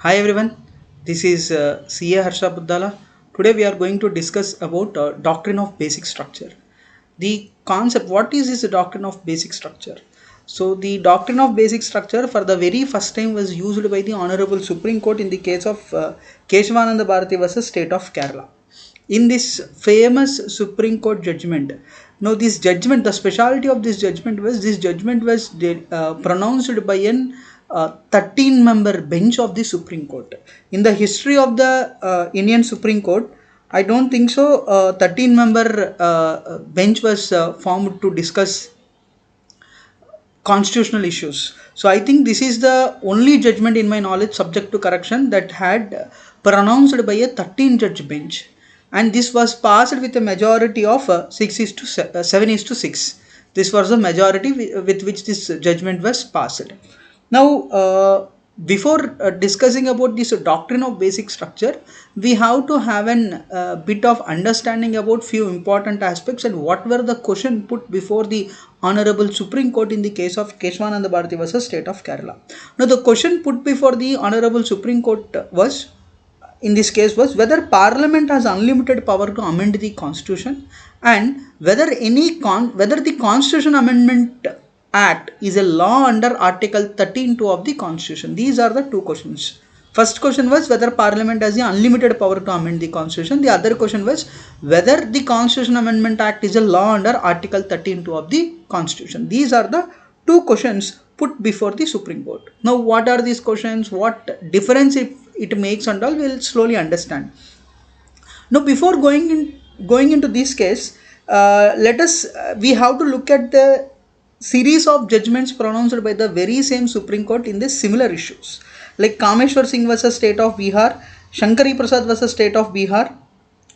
Hi everyone, this is CA Harsha Buddala. Today we are going to discuss about Doctrine of Basic Structure. The concept, what is this Doctrine of Basic Structure? So the Doctrine of Basic Structure for the very first time was used by the Honorable Supreme Court in the case of Kesavananda Bharati versus State of Kerala. In this famous Supreme Court judgment, now this judgment, the speciality of this judgment was pronounced by an 13-member bench of the Supreme Court. In the history of the Indian Supreme Court, I don't think so. 13-member bench was formed to discuss constitutional issues. So I think this is the only judgment in my knowledge, subject to correction, that had pronounced by a 13-judge bench, and this was passed with a majority of 7 is to 6. This was the majority with which this judgment was passed. Now, before discussing about this doctrine of basic structure, we have to have a bit of understanding about few important aspects and what were the question put before the Honorable Supreme Court in the case of Kesavananda Bharati versus State of Kerala. Now, the question put before the Honorable Supreme Court was, in this case, was whether Parliament has unlimited power to amend the Constitution, and whether the Constitution Amendment Act is a law under Article 13(2) of the Constitution. These are the two questions. First question was whether Parliament has the unlimited power to amend the Constitution. The other question was whether the Constitution Amendment Act is a law under Article 13(2) of the Constitution. These are the two questions put before the Supreme Court. Now, what are these questions? What difference it makes and all, we'll slowly understand. Now, before going into this case, we have to look at the series of judgments pronounced by the very same Supreme Court in the similar issues, like Kameshwar Singh versus State of Bihar, Shankari Prasad versus State of Bihar,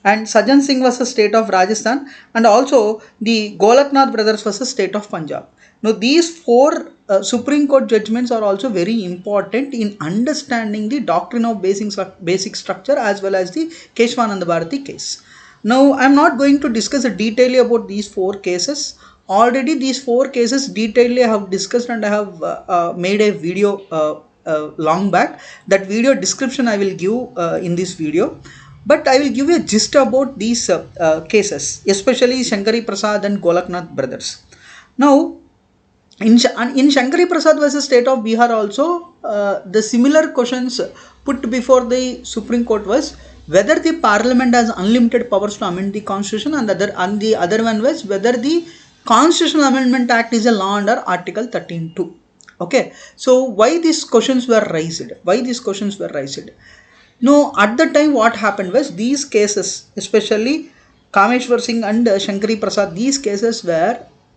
and Sajan Singh versus State of Rajasthan, and also the Golaknath brothers versus State of Punjab. Now, these four Supreme Court judgments are also very important in understanding the doctrine of basic structure as well as the Kesavananda Bharati case. Now, I am not going to discuss a detail about these four cases. Already these four cases detailedly I have discussed, and I have made a video long back. That video description I will give in this video. But I will give you a gist about these cases, especially Shankari Prasad and Golaknath brothers. Now, in Shankari Prasad versus State of Bihar also, the similar questions put before the Supreme Court was whether the Parliament has unlimited powers to amend the Constitution, and the other one was whether the Constitutional Amendment Act is a law under Article 13(2). Okay, so why these questions were raised? No, at the time what happened was these cases, especially Kameshwar Singh and Shankari Prasad, these cases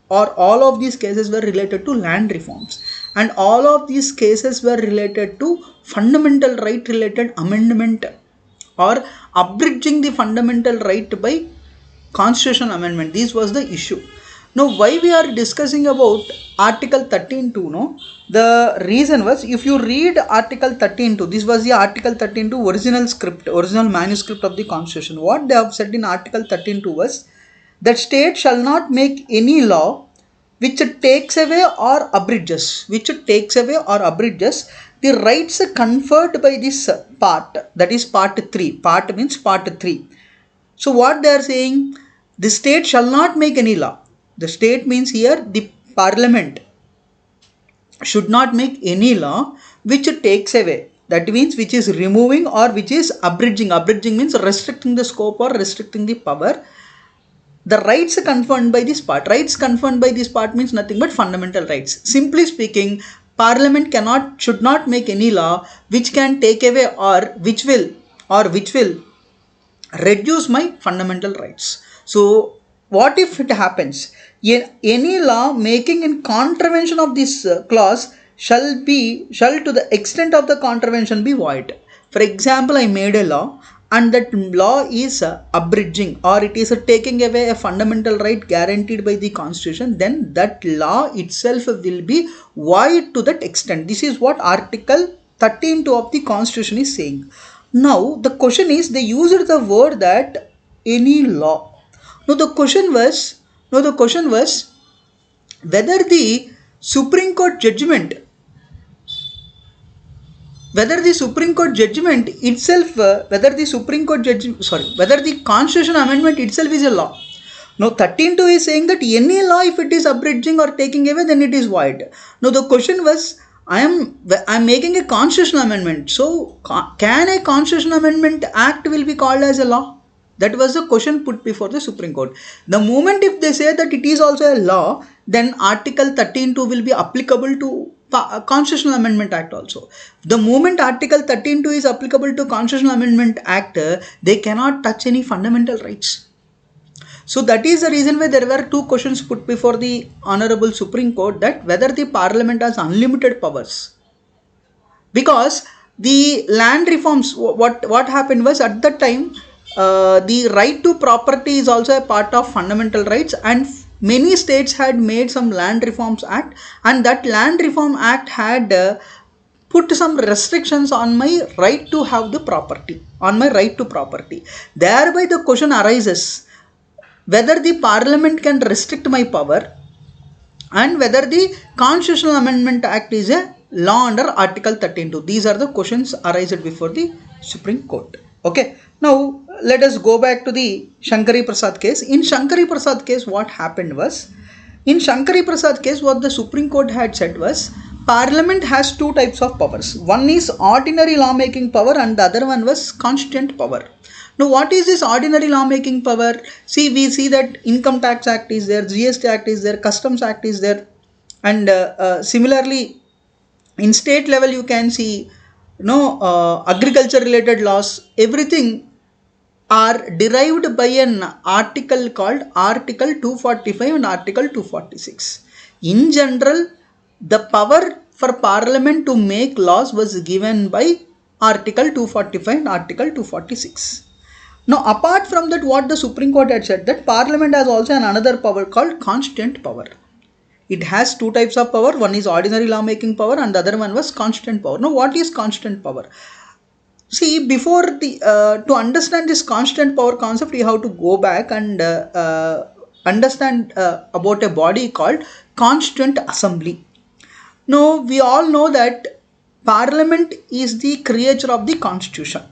all of these cases were related to land reforms, and all of these cases were related to fundamental right related amendment or abridging the fundamental right by constitutional amendment. This was the issue. Now, why we are discussing about Article 13(2), no? The reason was, if you read Article 13(2), this was the Article 13(2) original manuscript of the Constitution. What they have said in Article 13(2) was that state shall not make any law which takes away or abridges the rights conferred by this part, that is part 3. Part means part 3. So what they are saying, the state shall not make any law. The state means here the Parliament should not make any law which takes away, that means which is removing or which is abridging. Abridging means restricting the scope or restricting the power, the rights conferred by this part. Rights conferred by this part means nothing but fundamental rights. Simply speaking, Parliament should not make any law which can take away or which will reduce my fundamental rights. So what if it happens? Any law making in contravention of this clause shall to the extent of the contravention be void. For example, I made a law and that law is abridging or it is taking away a fundamental right guaranteed by the Constitution, then that law itself will be void to that extent. This is what Article 13(2) of the Constitution is saying. Now, the question is, they used the word that any law. Now, the question was whether the Supreme Court judgment whether the Supreme Court judgment itself, whether the Constitution amendment itself is a law. Now 13.2 is saying that any law, if it is abridging or taking away, then it is void. Now the question was, I am making a constitutional amendment. So can a constitutional amendment act will be called as a law? That was the question put before the Supreme Court. The moment if they say that it is also a law, then Article 13.2 will be applicable to Constitutional Amendment Act also. The moment Article 13.2 is applicable to Constitutional Amendment Act, they cannot touch any fundamental rights. So that is the reason why there were two questions put before the Honorable Supreme Court, that whether the Parliament has unlimited powers. Because the land reforms, what happened was, at that time, the right to property is also a part of fundamental rights, and many states had made some land reforms act, and that land reform act had put some restrictions on my right to have the property, on my right to property. Thereby the question arises whether the Parliament can restrict my power, and whether the Constitutional Amendment Act is a law under Article 13.2. These are the questions arised before the Supreme Court. Okay. Now let us go back to the Shankari Prasad case. In Shankari Prasad case, what happened was, in Shankari Prasad case, what the Supreme Court had said was, Parliament has two types of powers. One is ordinary lawmaking power, and the other one was constituent power. Now what is this ordinary lawmaking power? See, we see that Income Tax Act is there, GST Act is there, Customs Act is there, and similarly in state level you can see agriculture related laws. Everything are derived by an article called Article 245 and Article 246. In general, the power for Parliament to make laws was given by Article 245 and Article 246. Now apart from that, what the Supreme Court had said, that Parliament has also another power called constituent power. It has two types of power. One is ordinary lawmaking power, and the other one was constituent power. Now what is constituent power? See, before to understand this constituent power concept, you have to go back and understand about a body called Constituent Assembly. Now we all know that Parliament is the creature of the Constitution.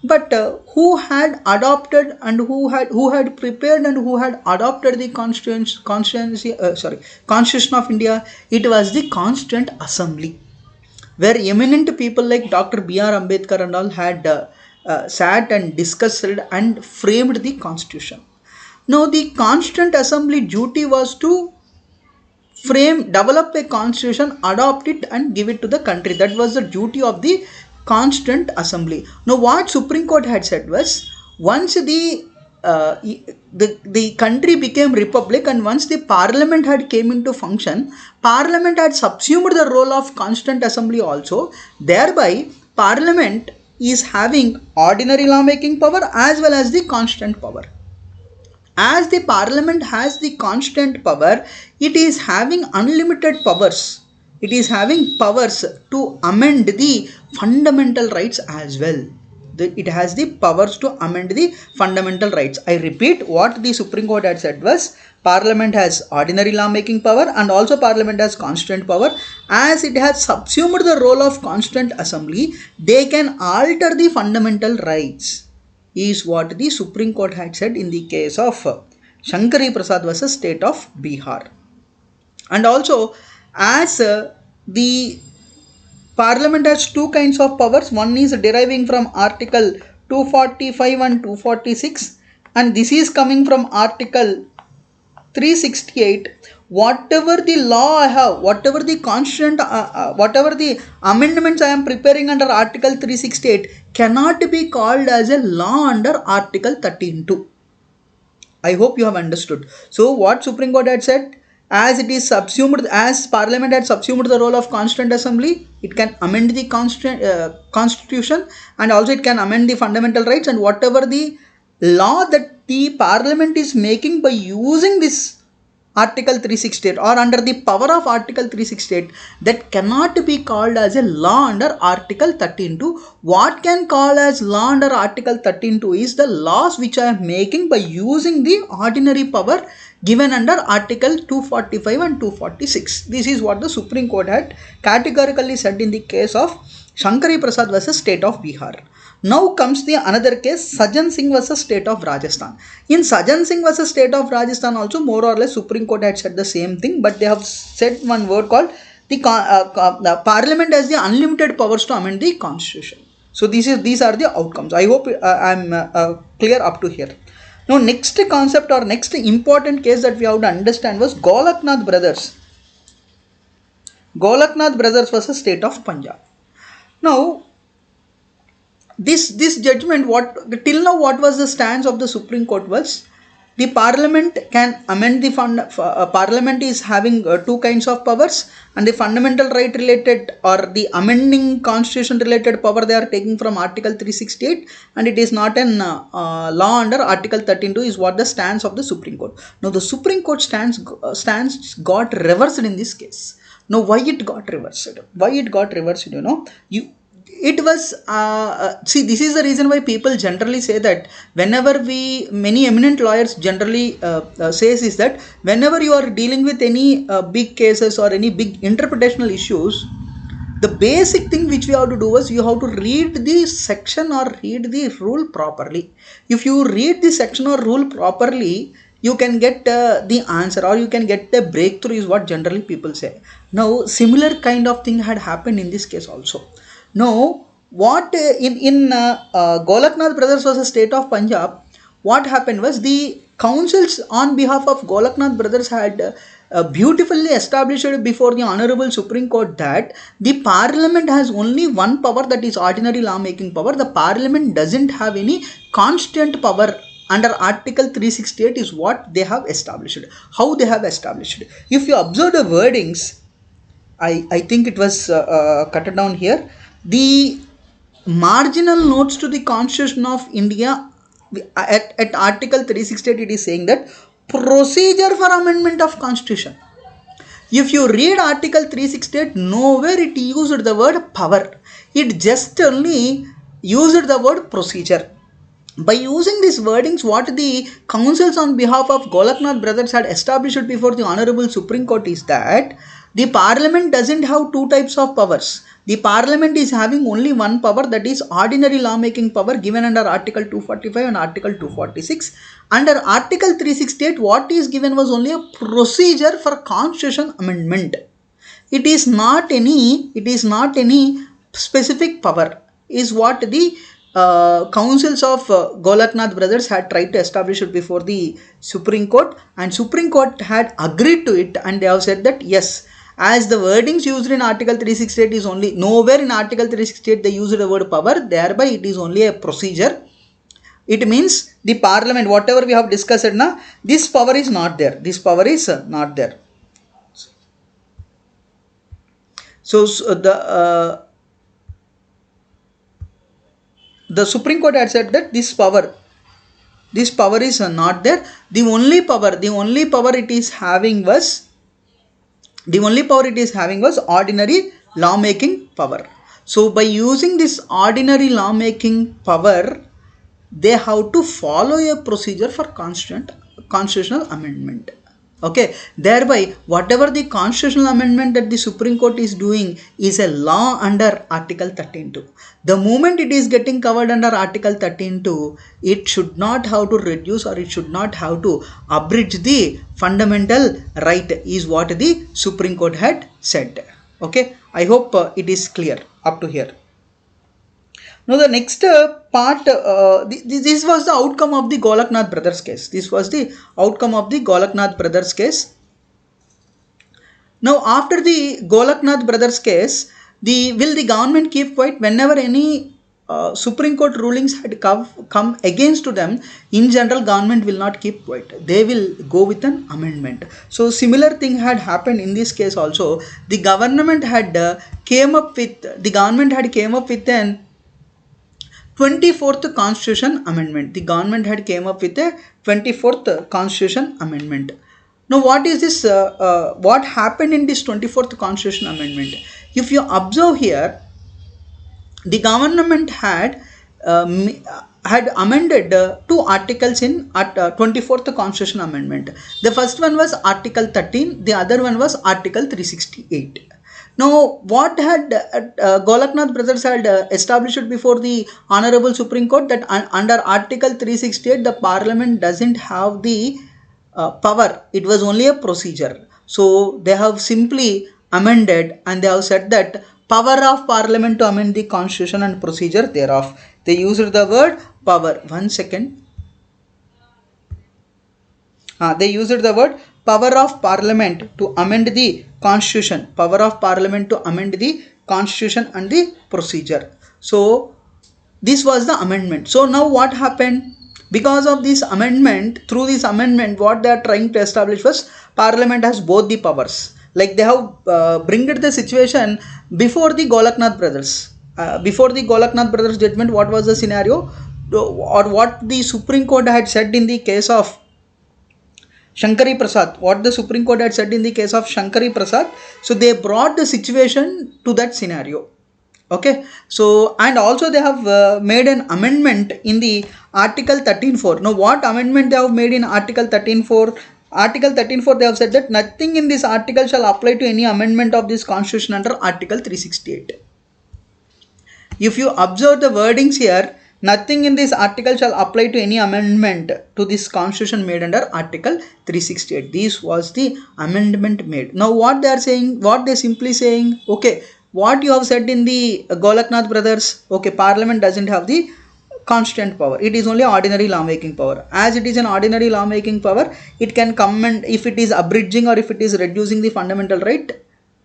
But who had adopted and who had prepared and who had adopted the Constitution of India? It was the Constituent Assembly, where eminent people like Dr. B.R. Ambedkar and all had sat and discussed and framed the Constitution. Now the Constituent Assembly duty was to develop a Constitution, adopt it and give it to the country. That was the duty of the Constituent Assembly. Now what Supreme Court had said was, once the country became republic, and once the Parliament had came into function, Parliament had subsumed the role of Constituent Assembly also. Thereby Parliament is having ordinary lawmaking power as well as the constituent power. As the Parliament has the constituent power, it is having unlimited powers. It is having powers to amend the fundamental rights as well. It has the powers to amend the fundamental rights. I repeat, what the Supreme Court had said was, Parliament has ordinary lawmaking power and also Parliament has constituent power. As it has subsumed the role of Constituent Assembly, they can alter the fundamental rights, is what the Supreme Court had said in the case of Shankari Prasad versus State of Bihar. And also, as the Parliament has two kinds of powers. One is deriving from Article 245 and 246, and this is coming from Article 368. Whatever the law I have, whatever the constituent, whatever the amendments I am preparing under Article 368 cannot be called as a law under Article 13.2. I hope you have understood. So what Supreme Court had said, as it is subsumed, as Parliament had subsumed the role of Constituent Assembly, it can amend the Constitution and also it can amend the fundamental rights, and whatever the law that the Parliament is making by using this Article 368 or under the power of Article 368, that cannot be called as a law under Article 13.2. What can call as law under Article 13.2 is the laws which I am making by using the ordinary power given under Article 245 and 246. This is what the Supreme Court had categorically said in the case of Shankari Prasad versus State of Bihar. Now comes the another case, Sajjan Singh versus State of Rajasthan. In Sajjan Singh versus State of Rajasthan also more or less Supreme Court had said the same thing, but they have said one word called the Parliament has the unlimited powers to amend the Constitution. So these are the outcomes. I hope I'm clear up to here. Now next concept or next important case that we have to understand was Golaknath brothers. Golaknath brothers versus State of Punjab. Now this judgment, what till now what was the stance of the Supreme Court was the Parliament can amend the Parliament is having two kinds of powers, and the fundamental right related or the amending constitution related power they are taking from Article 368, and it is not an law under Article 13(2) is what the stance of the Supreme Court. Now the Supreme Court stance got reversed in this case. Now why it got reversed? It was see, this is the reason why people generally say that whenever many eminent lawyers generally says is that whenever you are dealing with any big cases or any big interpretational issues, the basic thing which we have to do is you have to read the section or read the rule properly. If you read the section or rule properly, you can get the answer or you can get the breakthrough is what generally people say. Now similar kind of thing had happened in this case also. Now, what in Golaknath brothers versus State of Punjab, what happened was the councils on behalf of Golaknath brothers had beautifully established before the Honorable Supreme Court that the Parliament has only one power, that is ordinary law making power. The Parliament doesn't have any constant power under Article 368 is what they have established. How they have established? If you observe the wordings, I think it was cut down here. The marginal notes to the Constitution of India at Article 368 it is saying that procedure for amendment of Constitution. If you read Article 368, nowhere it used the word power. It just only used the word procedure. By using these wordings, what the councils on behalf of Golaknath brothers had established before the Honorable Supreme Court is that the Parliament doesn't have two types of powers. The Parliament is having only one power, that is ordinary lawmaking power given under Article 245 and Article 246. Under Article 368, what is given was only a procedure for constitution amendment. It is not any specific power, is what the councils of Golaknath brothers had tried to establish it before the Supreme Court, and Supreme Court had agreed to it, and they have said that yes, as the wordings used in Article 368 is only, nowhere in Article 368 they used the word power, thereby it is only a procedure. It means the Parliament, whatever we have discussed now, this power is not there. This power is not there. So the Supreme Court had said that this power is not there. The only power it is having was ordinary lawmaking power. So by using this ordinary lawmaking power, they have to follow a procedure for constitutional amendment. Okay, thereby whatever the constitutional amendment that the Supreme Court is doing is a law under Article 13(2). The moment it is getting covered under Article 13(2), it should not have to reduce or it should not have to abridge the fundamental right, is what the Supreme Court had said. Okay, I hope it is clear up to here. Now the next part, this was the outcome of the Golaknath brothers case. Now after the Golaknath brothers case, will the government keep quiet? Whenever any Supreme Court rulings had come against to them, in general government will not keep quiet. They will go with an amendment. So similar thing had happened in this case also. The government had came up with an 24th Constitution Amendment. The government had came up with a 24th Constitution Amendment. Now what is this? What happened in this 24th Constitution Amendment? If you observe here, the government had amended two articles in 24th Constitution Amendment. The first one was Article 13, the other one was Article 368. Now, what had Golaknath brothers had established before the Honorable Supreme Court, that under Article 368, the Parliament doesn't have the power. It was only a procedure. So they have simply amended, and they have said that power of Parliament to amend the Constitution and procedure thereof. They used the word power. 1 second. They used the word power of Parliament to amend the Constitution. Power of Parliament to amend the Constitution and the procedure. So this was the amendment. So now what happened? Because of this amendment, through this amendment, what they are trying to establish was Parliament has both the powers. Like they have bring the situation before the Golaknath brothers. Before the Golaknath brothers judgment, what was the scenario? Or what the Supreme Court had said in the case of Shankari Prasad, what the Supreme Court had said in the case of Shankari Prasad. So they brought the situation to that scenario. Okay, so and also they have made an amendment in the Article 13.4. Now, what amendment they have made in Article 13.4? Article 13.4, they have said that nothing in this article shall apply to any amendment of this Constitution under Article 368. If you observe the wordings here, nothing in this article shall apply to any amendment to this Constitution made under Article 368. This was the amendment made. Now, what they are saying, what they simply saying, okay, what you have said in the Golaknath brothers, okay, Parliament doesn't have the constant power. It is only ordinary lawmaking power. As it is an ordinary lawmaking power, it can come, and if it is abridging or if it is reducing the fundamental right,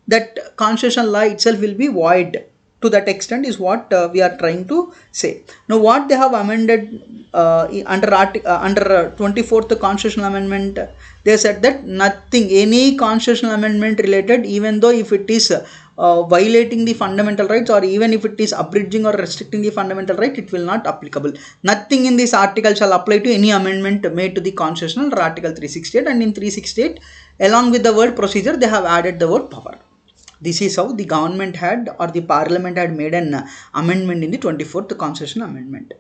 that constitutional law itself will be void. To that extent is what we are trying to say. Now, what they have amended under 24th Constitutional Amendment, they said that nothing, any constitutional amendment related, even though if it is violating the fundamental rights, or even if it is abridging or restricting the fundamental right, it will not applicable. Nothing in this article shall apply to any amendment made to the Constitution under Article 368, and in 368, along with the word procedure, they have added the word power. This is how the government had, or the Parliament had made an amendment in the 24th Constitutional Amendment.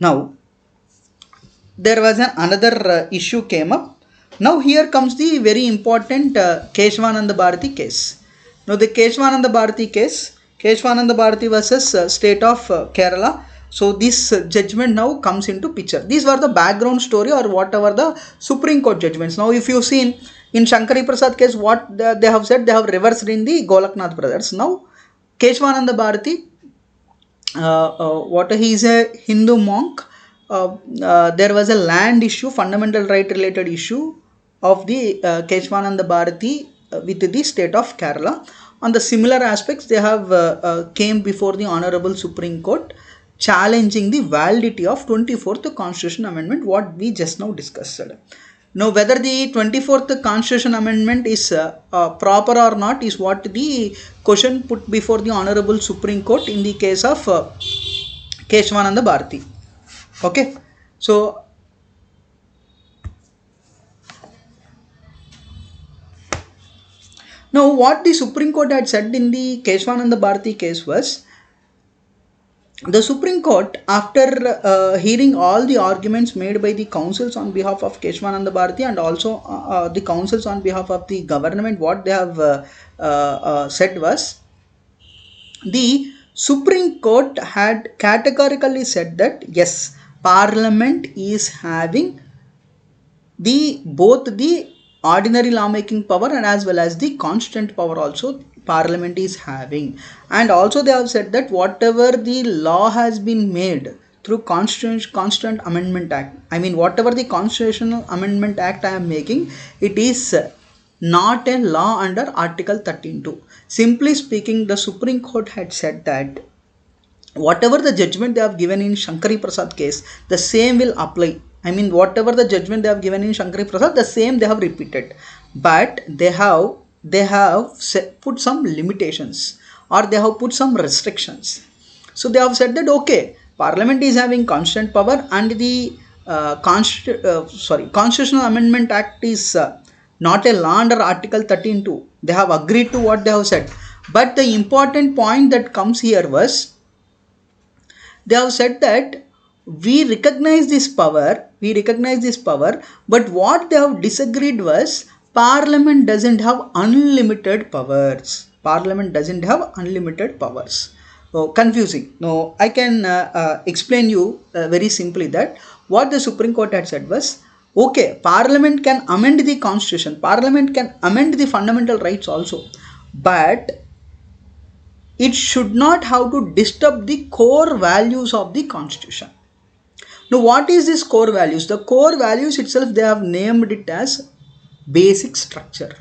Now, there was another issue came up. Now, here comes the very important Kesavananda Bharati case. Now, the Kesavananda Bharati case, Kesavananda Bharati versus state of Kerala. So, this judgment now comes into picture. These were the background story, or whatever the Supreme Court judgments. Now, if you see in Shankari Prasad case, what they have said, they have reversed in the Golaknath brothers. Now, Kesavananda Bharati, he is a Hindu monk. There was a land issue, fundamental right related issue of the Kesavananda Bharati with the state of Kerala. On the similar aspects, they have came before the Honorable Supreme Court, challenging the validity of 24th Constitution Amendment, what we just now discussed. Now, whether the 24th Constitution Amendment is proper or not is what the question put before the Honorable Supreme Court in the case of Kesavananda Bharati. Okay, so now what the Supreme Court had said in the Kesavananda Bharati case was, the Supreme Court, after hearing all the arguments made by the councils on behalf of Kesavananda Bharati and also the councils on behalf of the government, what they have said was, the Supreme Court had categorically said that yes, Parliament is having both the ordinary lawmaking power and as well as the constant power also Parliament is having. And also they have said that whatever the law has been made through Constant Amendment Act, I mean whatever the Constitutional Amendment Act I am making, it is not a law under Article 13.2. Simply speaking, the Supreme Court had said that whatever the judgment they have given in Shankari Prasad case, the same will apply. I mean whatever the judgment they have given in Shankari Prasad, the same they have repeated. But they have put some limitations, or they have put some restrictions. So they have said that okay, Parliament is having constant power, and the Constitutional Amendment Act is not a law under Article 13.2. They have agreed to what they have said. But the important point that comes here was, they have said that we recognize this power, but what they have disagreed was, Parliament doesn't have unlimited powers. Parliament doesn't have unlimited powers. Confusing. No, I can explain you very simply that what the Supreme Court had said was, okay, Parliament can amend the Constitution, Parliament can amend the fundamental rights also, but it should not have to disturb the core values of the Constitution. Now, what is this core values? The core values itself, they have named it as basic structure.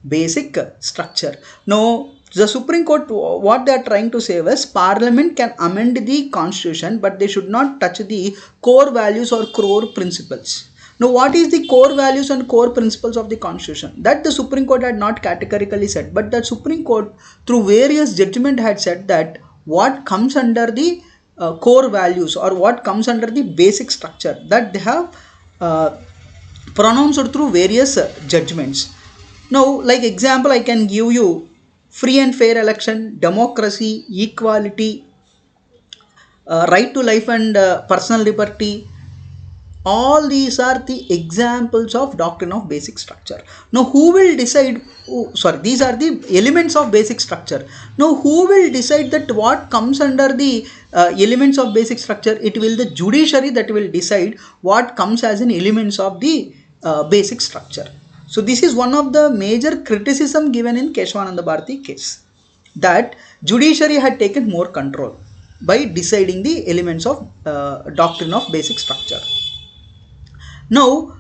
Basic structure. Now, the Supreme Court, what they are trying to say was, Parliament can amend the Constitution, but they should not touch the core values or core principles. Now, what is the core values and core principles of the Constitution? That the Supreme Court had not categorically said, but the Supreme Court, through various judgment, had said that what comes under the core values or what comes under the basic structure, that they have pronounced through various judgments. Now, like example, I can give you free and fair election, democracy, equality, right to life and personal liberty. All these are the examples of doctrine of basic structure. Now, who will decide? These are the elements of basic structure. Now, who will decide that what comes under the elements of basic structure? It will the judiciary that will decide what comes as an elements of the basic structure. So, this is one of the major criticism given in Kesavananda Bharati case, that judiciary had taken more control by deciding the elements of doctrine of basic structure. Now,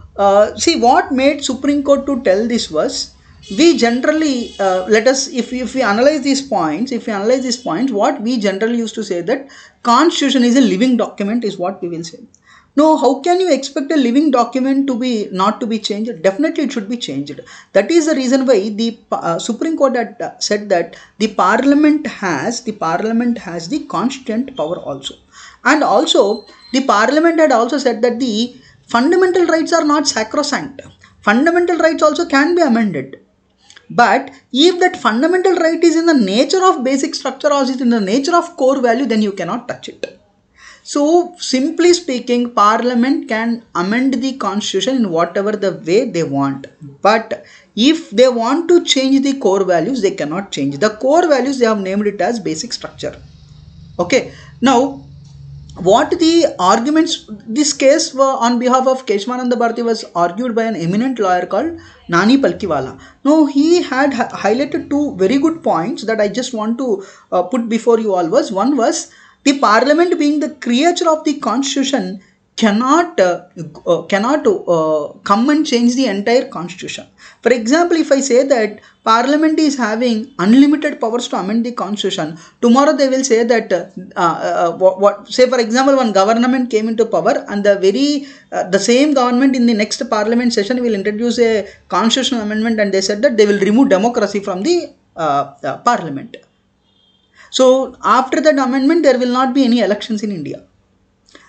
see what made Supreme Court to tell this was, we generally, let us, if we analyze these points, what we generally used to say that Constitution is a living document is what we will say. Now, how can you expect a living document to be not to be changed? Definitely it should be changed. That is the reason why the Supreme Court had said that the Parliament has the constituent power also. And also, the Parliament had also said that the fundamental rights are not sacrosanct. Fundamental rights also can be amended. But if that fundamental right is in the nature of basic structure or is in the nature of core value, then you cannot touch it. So, simply speaking, Parliament can amend the Constitution in whatever the way they want. But if they want to change the core values, they cannot change. The core values, they have named it as basic structure. Okay. Now, what the arguments, this case on behalf of Kesavananda Bharati was argued by an eminent lawyer called Nani Palkiwala. Now, he had highlighted two very good points that I just want to put before you all. One was, the Parliament being the creature of the Constitution cannot come and change the entire Constitution. For example, if I say that Parliament is having unlimited powers to amend the Constitution, tomorrow they will say that say for example, one government came into power and the same government in the next Parliament session will introduce a constitutional amendment, and they said that they will remove democracy from the Parliament. So, after that amendment, there will not be any elections in India.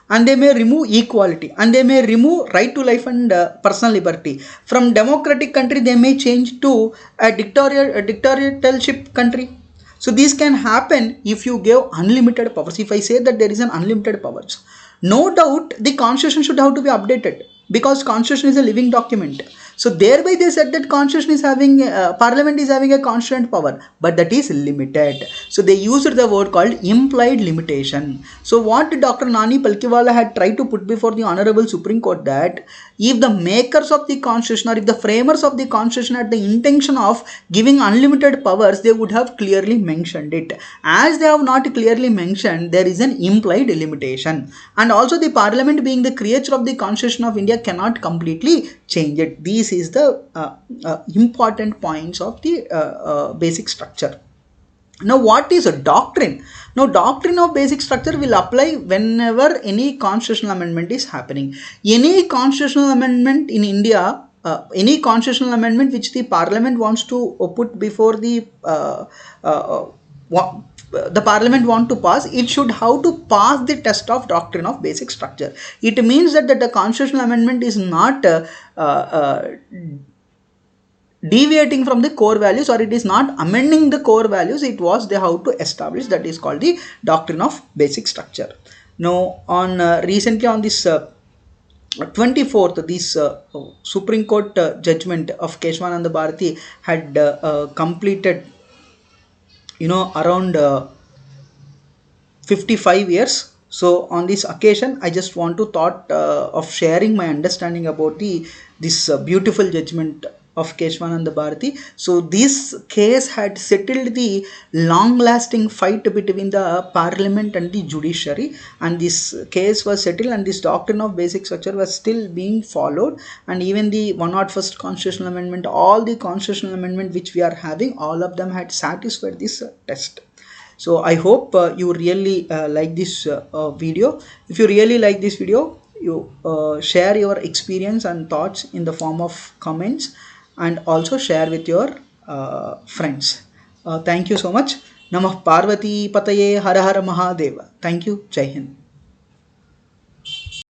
And they may remove equality, and they may remove right to life and personal liberty. From democratic country, they may change to a dictatorship country. So, this can happen if you give unlimited powers. If I say that there is an unlimited powers, no doubt the Constitution should have to be updated, because Constitution is a living document. So, thereby they said that Constitution is having, Parliament is having a constituent power, but that is limited. So, they used the word called implied limitation. So, what Dr. Nani Palkiwala had tried to put before the Honorable Supreme Court, that if the makers of the Constitution or if the framers of the Constitution had the intention of giving unlimited powers, they would have clearly mentioned it. As they have not clearly mentioned, there is an implied limitation. And also, the Parliament being the creature of the Constitution of India cannot completely change it. These is the important points of the basic structure. Now, what is a doctrine? Now, doctrine of basic structure will apply whenever any constitutional amendment is happening. Any constitutional amendment in India, any constitutional amendment which the Parliament wants to put before the Parliament want to pass, it should have to pass the test of doctrine of basic structure. It means that the constitutional amendment is not deviating from the core values, or it is not amending the core values. It was they have to establish, that is called the doctrine of basic structure. Now, on recently on this 24th, this Supreme Court judgment of Kesavananda Bharati had completed around 55 years. So on this occasion, I just want to thought of sharing my understanding about the this beautiful judgment of Kesavananda Bharati. So this case had settled the long-lasting fight between the parliament and the judiciary, and this case was settled, and this doctrine of basic structure was still being followed, and even the 101st constitutional amendment, all the constitutional amendment which we are having, all of them had satisfied this test. So I hope you really like this video. If you really like this video, you share your experience and thoughts in the form of comments, and also share with your friends. Thank you so much. Namah Parvati Pataye Hara Hara Mahadeva. Thank you. Jai Hind.